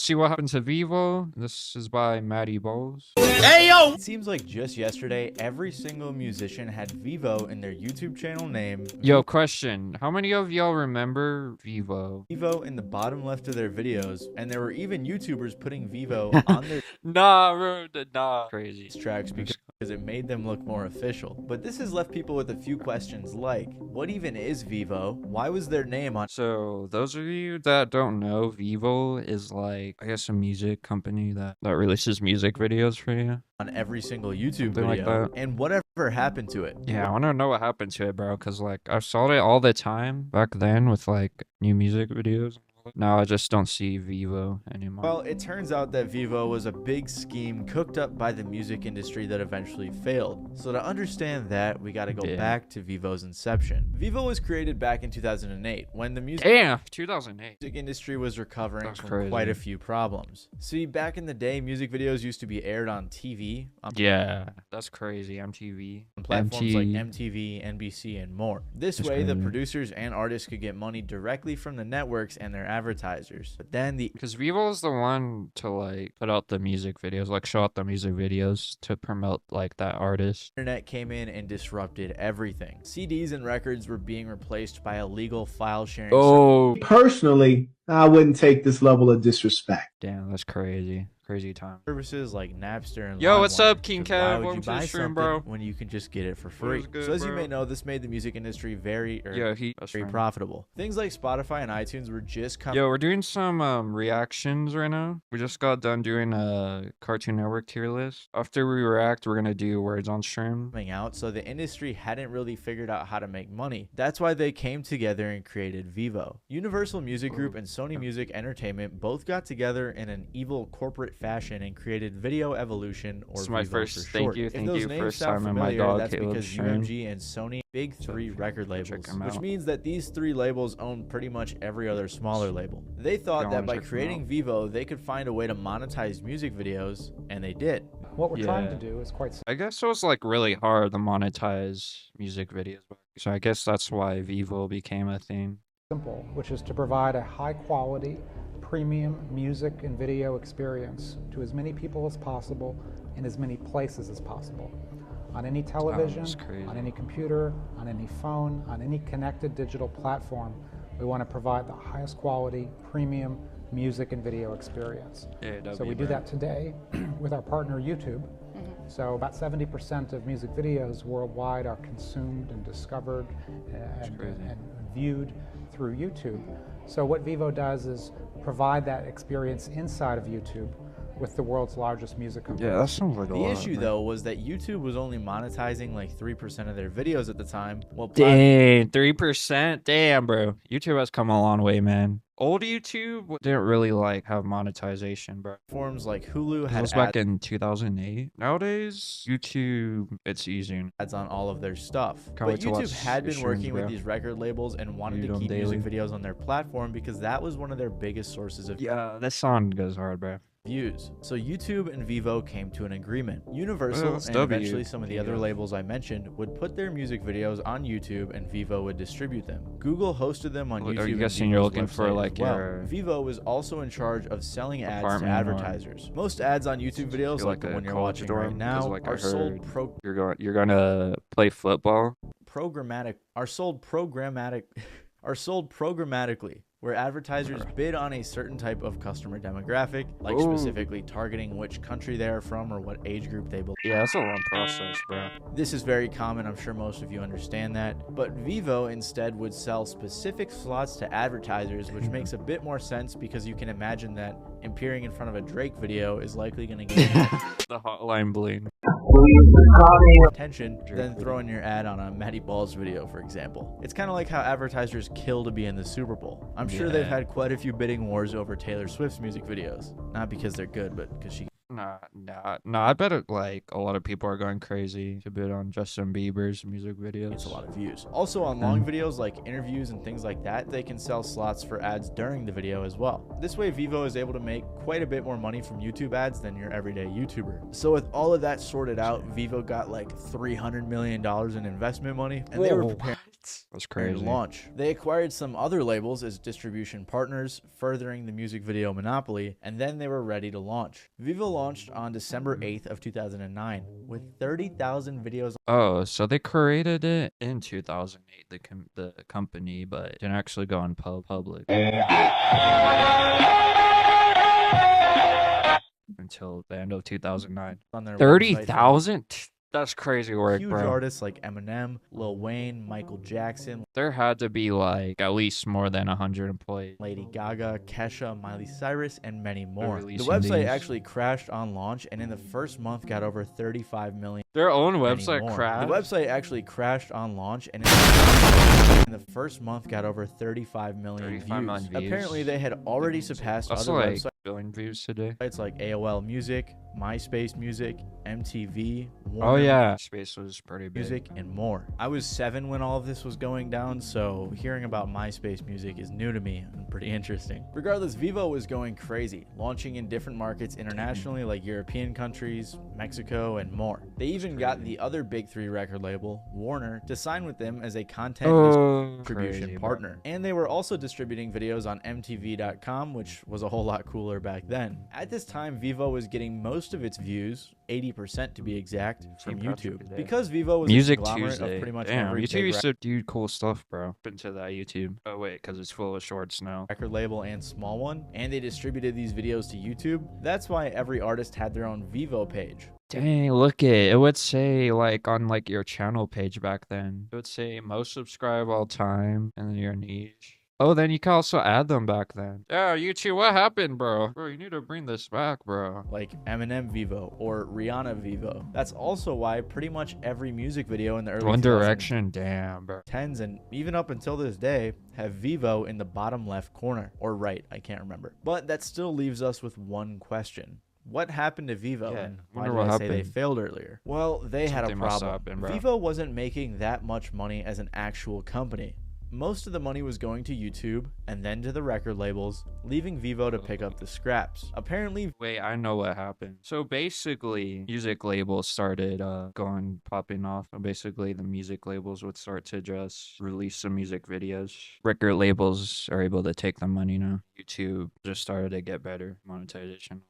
see what happened to Vivo. This is by Matty Bowles. It seems like just yesterday, every single musician had VEVO in their YouTube channel name. Yo, question. How many of y'all remember VEVO? VEVO in the bottom left of their videos, and there were even YouTubers putting VEVO on their Nah, bro. Nah. Crazy. tracks because it made them look more official. But this has left people with a few questions like, what even is VEVO? Why was their name on So those of you that don't know, Vivo is like, I guess, a music company that releases music videos for you. every single YouTube Something like video? that. And whatever happened to it? Yeah, I want to know what happened to it, bro. Because, like, I saw it all the time back then with, like, new music videos. Now I just don't see Vivo anymore. Well, it turns out that VEVO was a big scheme cooked up by the music industry that eventually failed. So to understand that, we gotta go back to VEVO's inception. VEVO was created back in 2008 when the music 2008. industry was recovering That's from crazy. quite a few problems. See, back in the day, music videos used to be aired on TV, Yeah, that's crazy. MTV. on platforms like MTV, NBC, and more. This That's way, the crazy. producers and artists could get money directly from the networks and their advertisers. But then the Because Vivo is the one to, like, put out the music videos, like, show out the music videos to promote, like, that artist. internet came in and disrupted everything. CDs and records were being replaced by illegal file sharing Oh, Personally, I wouldn't take this level of disrespect. damn, that's crazy. Crazy time. services like Napster and Yo, what's LimeWire. up, King So why Kev? would Welcome you to the buy stream, something bro. when you can just get it for free? good, So as you bro? may know, this made the music industry very That's very right. profitable. Things like Spotify and iTunes were just coming Yo, we're doing some reactions right now. We just got done doing a Cartoon Network tier list. After we react, we're gonna do words on stream. out, so the industry hadn't really figured out how to make money. That's why they came together and created VEVO. Universal Music Group and Sony Music Entertainment both got together in an evil corporate fashion and created Video Evolution, or This is my VEVO first for thank short. you, If thank those you. names First sound time in my familiar, dog that's Caleb's because stream. UMG and Sony big three record labels, check 'em which out. means that these three labels own pretty much every other smaller label. They thought Go that and by check 'em creating out. VEVO, they could find a way to monetize music videos, and they did. What we're trying Yeah. to do is quite I guess it was like really hard to monetize music videos. So I guess that's why Vivo became a thing. simple, which is to provide a high quality, premium music and video experience to as many people as possible in as many places as possible. On any television, that's crazy. on any computer, on any phone, on any connected digital platform, we want to provide the highest quality, premium music and video experience. So we do that today with our partner YouTube. So about 70% of music videos worldwide are consumed and discovered and viewed through YouTube. So what VEVO does is provide that experience inside of YouTube with the world's largest music company. Yeah, that sounds like a The lot. issue, though, was that YouTube was only monetizing like 3% of their videos at the time, while Dang, 3%? Damn, bro. YouTube has come a long way, man. Old YouTube didn't really like have monetization, bro. platforms like Hulu It had was back in 2008. Nowadays, YouTube, it's easy. ads on all of their stuff. Can't But wait to YouTube watch had been your working streams, with bro. these record labels and wanted Read to 'em keep music daily. videos on their platform because that was one of their biggest sources of Yeah, this song goes hard, bro. views. So YouTube and VEVO came to an agreement. Universal that's and W. eventually some of the other Yeah. labels I mentioned would put their music videos on YouTube and VEVO would distribute them. Google hosted them on Are you YouTube. and guessing you're VEVO's looking for, website as like, well. your VEVO was also in charge of selling ads to apartment or- advertisers. Most ads on YouTube videos, Feel like the a one you're college watching dorm, right 'cause, now, like, I are sold heard you're gonna play football. programmatically, where advertisers bid on a certain type of customer demographic, like specifically targeting which country they are from or what age group they belong. Yeah, that's a long process, bro. This is very common, I'm sure most of you understand that, but VEVO instead would sell specific slots to advertisers, which makes a bit more sense because you can imagine that appearing in front of a Drake video is likely going to get The hotline bling. attention than throwing your ad on a Matty Balls video, for example. It's kind of like how advertisers kill to be in the Super Bowl. I'm sure they've Yeah. had quite a few bidding wars over Taylor Swift's music videos. Not because they're good, but because she Nah. I bet like a lot of people are going crazy to bid on Justin Bieber's music videos. It's a lot of views. Also on long videos like interviews and things like that, they can sell slots for ads during the video as well. This way VEVO is able to make quite a bit more money from YouTube ads than your everyday YouTuber. So with all of that sorted out, VEVO got like $300 million in investment money, and they were prepared That's crazy. to launch. They acquired some other labels as distribution partners, furthering the music video monopoly, and then they were ready to launch. VEVO launched on December 8th of 2009 with 30,000 videos. Oh, so they created it in 2008, the company, but didn't actually go on public until the end of 2009. On their 30,000? That's crazy work, huge bro. artists like Eminem, Lil Wayne, Michael Jackson, There had to be like at least more than 100 employees. Lady Gaga, Kesha, Miley Cyrus, and many more. The releasing website these. actually crashed on launch, and in the first month got over 35 million. Their own Many website more. crashed. The website actually crashed on launch, and in the first month got over 35 million 35 views. million views. Apparently, they had already surpassed That's other like websites billion views today. like AOL Music, MySpace Music, MTV, Oh Warner yeah, Space was pretty big. Music, and more. I was 7 when all of this was going down, so hearing about MySpace Music is new to me and pretty interesting. Regardless, VEVO was going crazy, launching in different markets internationally like European countries, Mexico, and more. They even got the other big 3 record label, Warner, to sign with them as a content distribution crazy, partner. And they were also distributing videos on MTV.com, which was a whole lot cooler back then. At this time, VEVO was getting most of its views, 80% to be exact, from YouTube. Because VEVO was Music a conglomerate Tuesday. of pretty much Damn, every YouTube big used to do cool stuff, bro. Into that YouTube. Oh wait, because it's full of shorts now. record label and small one, and they distributed these videos to YouTube. That's why every artist had their own VEVO page. Dang, look it would say like on like your channel page back then. It would say most subscribe all time and then your niche. Oh, then you can also add them back then. Yeah, YouTube, what happened, bro? Bro, you need to bring this back, bro. Like Eminem VEVO or Rihanna VEVO. That's also why pretty much every music video in the early One Direction, damn, bro. 2010s and even up until this day have VEVO in the bottom left corner or right, I can't remember. But that still leaves us with one question. What happened to VEVO, Yeah, and why wonder did what I say they happened. failed earlier? Well, they had a Something must have problem. happened, bro. VEVO wasn't making that much money as an actual company. Most of the money was going to YouTube and then to the record labels, leaving VEVO to pick up the scraps. Apparently, Wait, I know what happened. So basically, music labels started popping off. So basically, the music labels would start to just release some music videos. Record labels are able to take the money now. YouTube just started to get better monetization.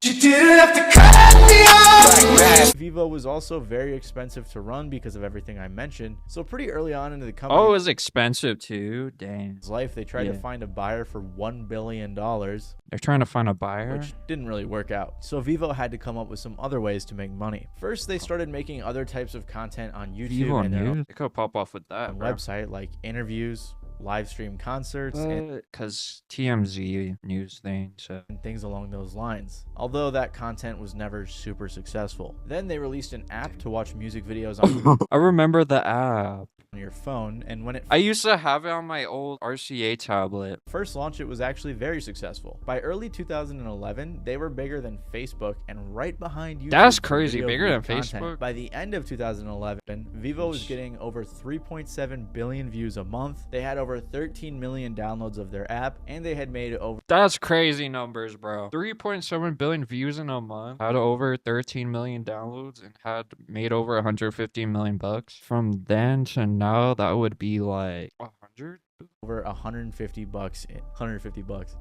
VEVO was also very expensive to run because of everything I mentioned. So pretty early on into the company, Oh, it was expensive too. Dang. life, they tried to Yeah. find a buyer for $1 billion, They're trying to find a buyer. which didn't really work out. So VEVO had to come up with some other ways to make money. First, they started making other types of content on YouTube Vivo and their own News. They could pop off with that, bro. website, like interviews, live stream concerts, and Because TMZ news thing. So things along those lines. Although that content was never super successful. Then they released an app to watch music videos on I remember the app. your phone, and when it I used to have it on my old RCA tablet. first launched, it was actually very successful. By early 2011, they were bigger than Facebook and right behind YouTube. That's for crazy, video bigger view than content. Facebook? By the end of 2011, VEVO was getting over 3.7 billion views a month. They had over 13 million downloads of their app, and they had made over That's crazy numbers, bro. 3.7 billion views in a month, had over 13 million downloads, and had made over 150 million bucks. From then to now, that would be like 100. over 150 bucks,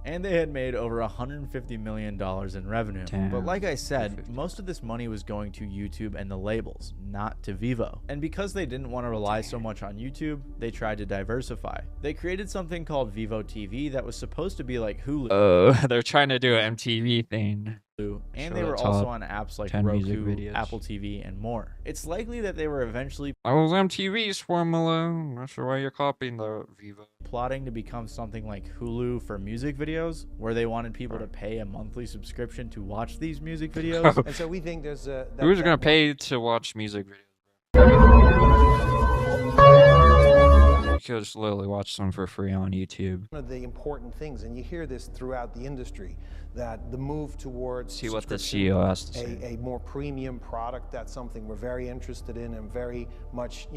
and they had made over 150 million dollars in revenue. Damn. But like I said, 150. most of this money was going to YouTube and the labels, not to VEVO. And because they didn't want to rely so much on YouTube, they tried to diversify. They created something called VEVO TV that was supposed to be like Hulu, Oh, they're trying to do an MTV thing. and show they the were also top on apps like 10 music Roku, videos. Apple TV, and more. It's likely that they were eventually I was MTV's formula. I'm not sure why you're copying the Vivo. plotting to become something like Hulu for music videos, where they wanted people to pay a monthly subscription to watch these music videos. And so we think there's a... Who's gonna pay to watch music videos? You could just literally watch them for free on YouTube. One of the important things, and you hear this throughout the industry, that the move towards See what the CEO has to say. a more premium product, that's something we're very interested in and very much,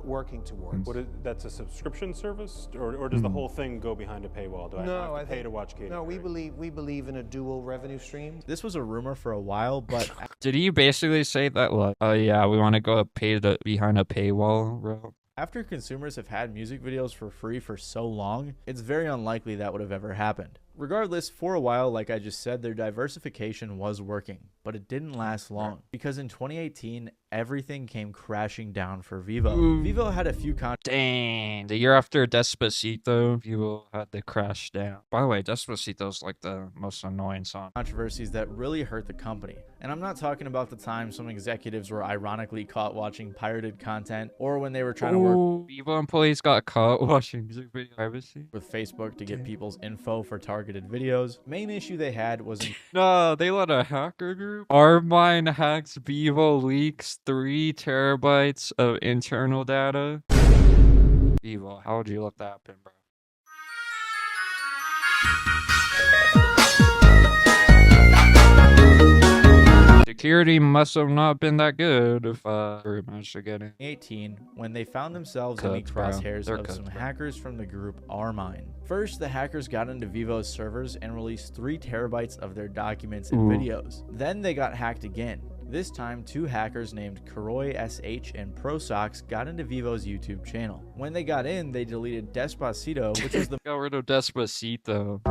working towards. That's a subscription service, or does the whole thing go behind a paywall? Do I have to pay to watch Katy No, we Perry? believe in a dual revenue stream. This was a rumor for a while, but Did he basically say that, like, oh yeah, we want to go behind a paywall, bro? after consumers have had music videos for free for so long, it's very unlikely that would have ever happened. Regardless, for a while, like I just said, their diversification was working, but it didn't last long because in 2018, everything came crashing down for VEVO. VEVO had a few Dang, the year after Despacito, people had to crash down. By the way, Despacito's like the most annoying song. controversies that really hurt the company. And I'm not talking about the time some executives were ironically caught watching pirated content or when they were trying to work VEVO employees got caught watching music video privacy. with Facebook to get people's info for targeted videos. Main issue they had was No, they let a hacker group. Armine hacks VEVO leaks 3 terabytes of internal data. VEVO, how would you let that happen, bro? Security must have not been that good if we managed to get in. 2018 when they found themselves in the Cooked, bro. crosshairs They're of cooked, some bro. hackers from the group Armine. First, the hackers got into VEVO's servers and released 3 terabytes of their documents and videos. Then they got hacked again. This time, 2 hackers named Karoy SH and ProSox got into VEVO's YouTube channel. When they got in, they deleted Despacito, which was the Got rid of Despacito.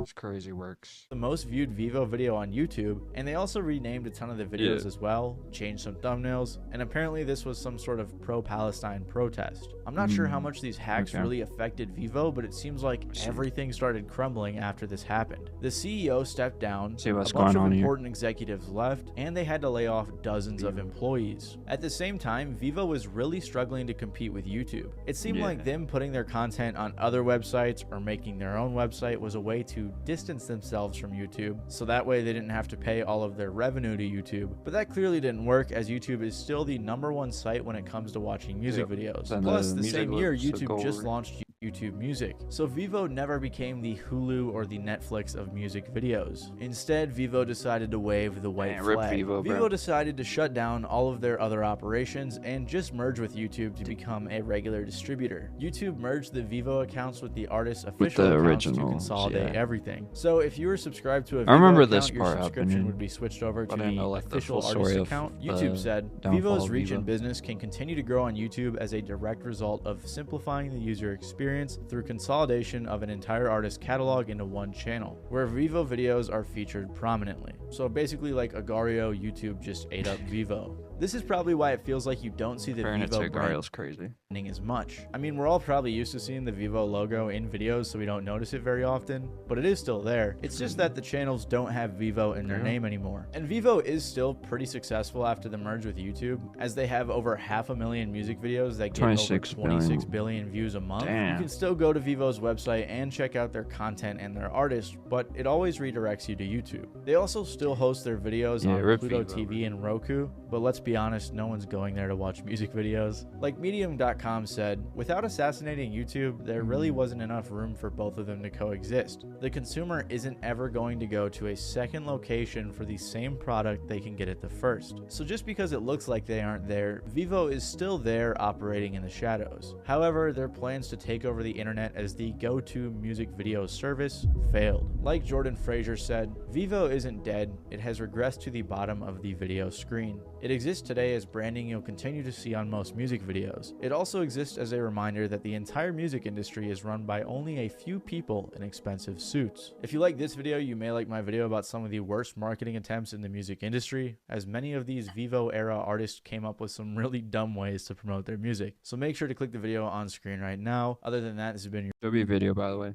This crazy works. most viewed VEVO video on YouTube, and they also renamed a ton of the videos as well, changed some thumbnails, and apparently this was some sort of pro-Palestine protest. I'm not sure how much these hacks really affected VEVO, but it seems like everything started crumbling after this happened. The CEO stepped down, See what's a bunch going of on here. important executives left, and they had to lay off dozens of employees. At the same time, VEVO was really struggling to compete with YouTube. It seemed like them putting their content on other websites or making their own website was a way to distance themselves from YouTube, so that way they didn't have to pay all of their revenue to YouTube. But that clearly didn't work, as YouTube is still the #1 site when it comes to watching music videos. And Plus, the the music same year, looks YouTube just gold. launched YouTube Music, so VEVO never became the Hulu or the Netflix of music videos. Instead, VEVO decided to wave the white Man, rip flag. VEVO, bro. VEVO decided to shut down all of their other operations and just merge with YouTube to become a regular distributor. YouTube merged the VEVO accounts with the artist's official the accounts to originals, consolidate yeah. everything. So if you were subscribed to a VEVO I remember account, this your part subscription happening, would be switched over to but I didn't the know, like, the official full artist story of account. the YouTube said, downfall VEVO's of reach in VEVO. business can continue to grow on YouTube as a direct result of simplifying the user experience through consolidation of an entire artist catalog into one channel, where VEVO videos are featured prominently. So basically like Agario, YouTube just ate up VEVO. This is probably why it feels like you don't see the Comparing it to VEVO brand Agario's crazy. as much. I mean, we're all probably used to seeing the VEVO logo in videos, so we don't notice it very often, but it is still there. It's just that the channels don't have VEVO in their name anymore. And VEVO is still pretty successful after the merge with YouTube, as they have over 500,000 music videos that get over 26 billion views a month. Damn. You can still go to VEVO's website and check out their content and their artists, but it always redirects you to YouTube. They also still host their videos on rip Pluto VEVO, TV and Roku, but let's be honest, no one's going there to watch music videos. Like Medium.com said, without assassinating YouTube, there really wasn't enough room for both of them to coexist. The consumer isn't ever going to go to a second location for the same product they can get at the first. So just because it looks like they aren't there, VEVO is still there operating in the shadows. However, their plans to take over the internet as the go-to music video service failed. Like Jordan Fraser said, VEVO isn't dead, it has regressed to the bottom of the video screen. It exists today as branding you'll continue to see on most music videos. It also exists as a reminder that the entire music industry is run by only a few people in expensive suits. If you like this video, you may like my video about some of the worst marketing attempts in the music industry, as many of these VEVO era artists came up with some really dumb ways to promote their music. So make sure to click the video on screen right now. Other than that, this has been your W video, by the way.